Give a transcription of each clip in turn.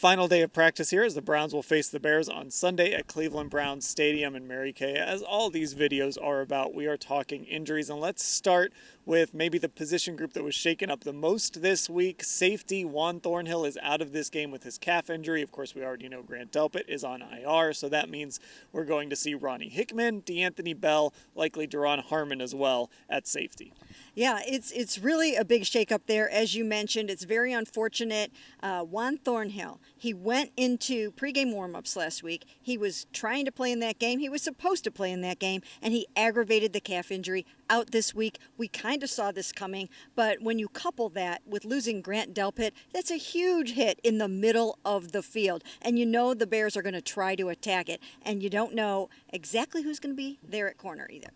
final day of practice here as the Browns will face the Bears on Sunday at Cleveland Browns Stadium. And Mary Kay, as all these videos are about, we are talking injuries. And let's start with maybe the position group that was shaken up the most this week. Safety Juan Thornhill is out of this game with his calf injury. Of course, we already know Grant Delpit is on IR, so that means we're going to see Ronnie Hickman, DeAnthony Bell, likely Deron Harmon as well at safety. Yeah, it's really a big shakeup there. As you mentioned, it's very unfortunate. Juan Thornhill, he went into pregame warmups last week. He was trying to play in that game. He was supposed to play in that game, and he aggravated the calf injury out this week. We kind of saw this coming, but when you couple that with losing Grant Delpit, that's a huge hit in the middle of the field. And you know the Bears are going to try to attack it, and you don't know exactly who's going to be there at corner either.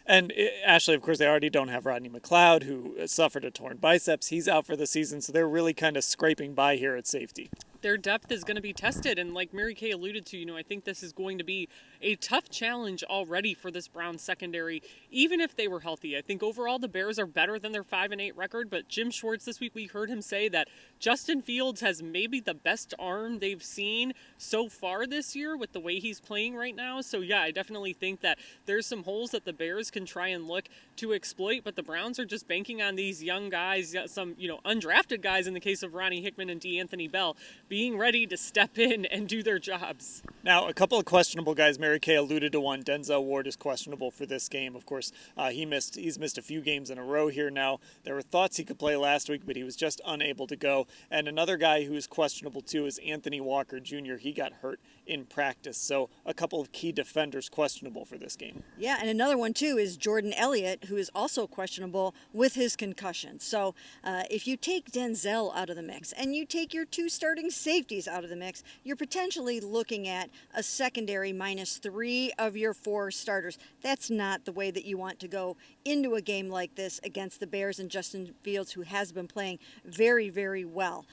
And Ashley, of course, they already don't have Rodney McLeod, who suffered a torn biceps. He's out for the season, so they're really kind of scraping by here at safety. Their depth is going to be tested, and like Mary Kay alluded to, I think this is going to be a tough challenge already for this Browns secondary, even if they were healthy. I think overall the Bears are better than their 5-8 record, but Jim Schwartz this week, we heard him say that Justin Fields has maybe the best arm they've seen so far this year with the way he's playing right now. So yeah, I definitely think that there's some holes that the Bears can try and look to exploit, but the Browns are just banking on these young guys, some undrafted guys in the case of Ronnie Hickman and DeAnthony Bell, being ready to step in and do their jobs. Now, a couple of questionable guys. Mary Kay alluded to one. Denzel Ward is questionable for this game. Of course, he's missed a few games in a row here now. There were thoughts he could play last week, but he was just unable to go. And another guy who is questionable too is Anthony Walker Jr. He got hurt in practice. So a couple of key defenders questionable for this game. Yeah, and another one too is Jordan Elliott, who is also questionable with his concussion. So if you take Denzel out of the mix and you take your two starting safeties out of the mix, you're potentially looking at a secondary minus 3 of your 4 starters. That's not the way that you want to go into a game like this against the Bears and Justin Fields, who has been playing very, very well.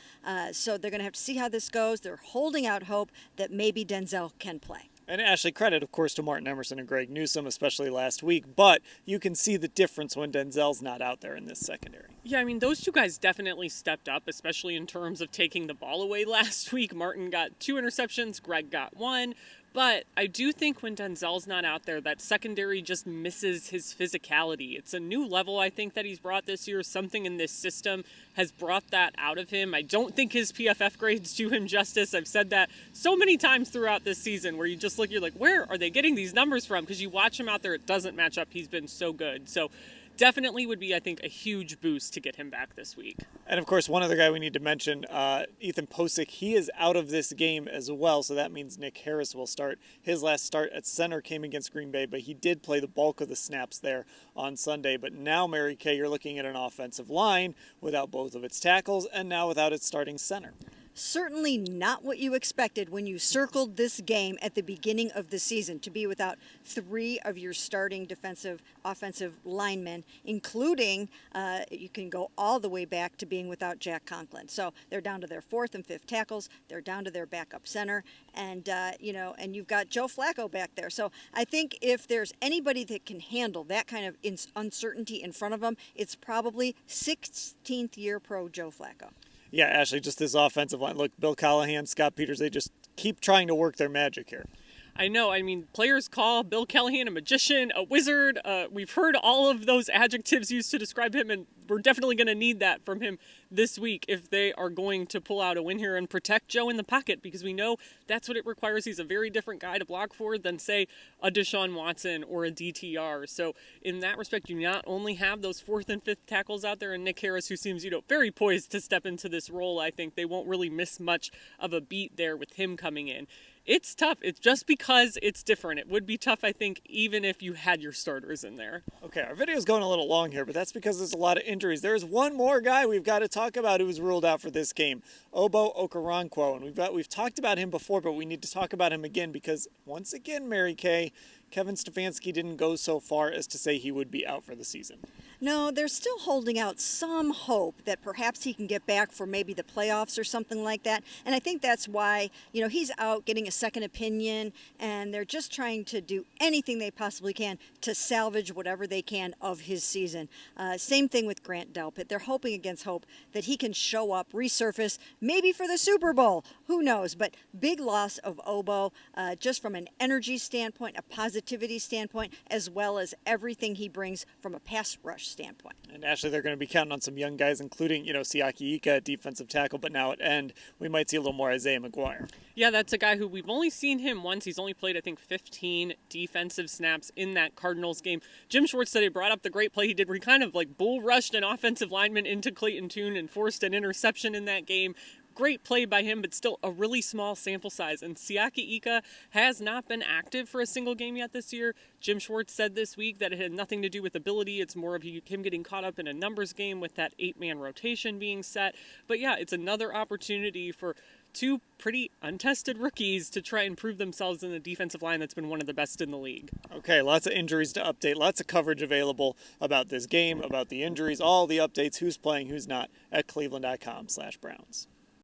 So they're going to have to see how this goes. They're holding out hope that maybe Denzel can play. And Ashley, credit, of course, to Martin Emerson and Greg Newsome, especially last week. But you can see the difference when Denzel's not out there in this secondary. Yeah, those two guys definitely stepped up, especially in terms of taking the ball away last week. Martin got 2 interceptions, Greg got 1. But I do think when Denzel's not out there, that secondary just misses his physicality. It's a new level, I think, that he's brought this year. Something in this system has brought that out of him. I don't think his PFF grades do him justice. I've said that so many times throughout this season where you just look, you're like, where are they getting these numbers from? Because you watch him out there, it doesn't match up. He's been so good. So definitely would be, I think, a huge boost to get him back this week. And, of course, one other guy we need to mention, Ethan Posick, he is out of this game as well, so that means Nick Harris will start. His last start at center came against Green Bay, but he did play the bulk of the snaps there on Sunday. But now, Mary Kay, you're looking at an offensive line without both of its tackles and now without its starting center. Certainly not what you expected when you circled this game at the beginning of the season, to be without 3 of your starting offensive linemen, including, you can go all the way back to being without Jack Conklin. So they're down to their 4th and 5th tackles. They're down to their backup center. And, and you've got Joe Flacco back there. So I think if there's anybody that can handle that kind of uncertainty in front of them, it's probably 16th year pro Joe Flacco. Yeah, Ashley, just this offensive line. Look, Bill Callahan, Scott Peters, they just keep trying to work their magic here. I know. Players call Bill Callahan a magician, a wizard. We've heard all of those adjectives used to describe him, and we're definitely going to need that from him this week if they are going to pull out a win here and protect Joe in the pocket, because we know that's what it requires. He's a very different guy to block for than, say, a Deshaun Watson or a DTR. So in that respect, you not only have those 4th and 5th tackles out there and Nick Harris, who seems, very poised to step into this role. I think they won't really miss much of a beat there with him coming in. It's tough. It's just because it's different. It would be tough, I think, even if you had your starters in there. Okay, our video's going a little long here, but that's because there's a lot of injuries. There's one more guy we've got to talk about who was ruled out for this game, Obo Okoronkwo. And we've talked about him before, but we need to talk about him again because, once again, Mary Kay, Kevin Stefanski didn't go so far as to say he would be out for the season. No, they're still holding out some hope that perhaps he can get back for maybe the playoffs or something like that. And I think that's why, he's out getting a second opinion, and they're just trying to do anything they possibly can to salvage whatever they can of his season. Same thing with Grant Delpit. They're hoping against hope that he can show up, resurface, maybe for the Super Bowl. Who knows? But big loss of Obo, just from an energy standpoint, a positivity standpoint, as well as everything he brings from a pass rush standpoint. And Ashley, they're going to be counting on some young guys, including, Siaki Ika at defensive tackle, but now at end, we might see a little more Isaiah McGuire. Yeah, that's a guy who we've only seen him once. He's only played, I think, 15 defensive snaps in that Cardinals game. Jim Schwartz said he brought up the great play he did where he kind of like bull rushed an offensive lineman into Clayton Tune and forced an interception in that game. Great play by him, but still a really small sample size. And Siaki Ika has not been active for a single game yet this year. Jim Schwartz said this week that it had nothing to do with ability. It's more of him getting caught up in a numbers game with that 8-man rotation being set. But yeah, it's another opportunity for two pretty untested rookies to try and prove themselves in the defensive line that's been one of the best in the league. Okay, lots of injuries to update, lots of coverage available about this game, about the injuries, all the updates, who's playing, who's not, at cleveland.com/Browns.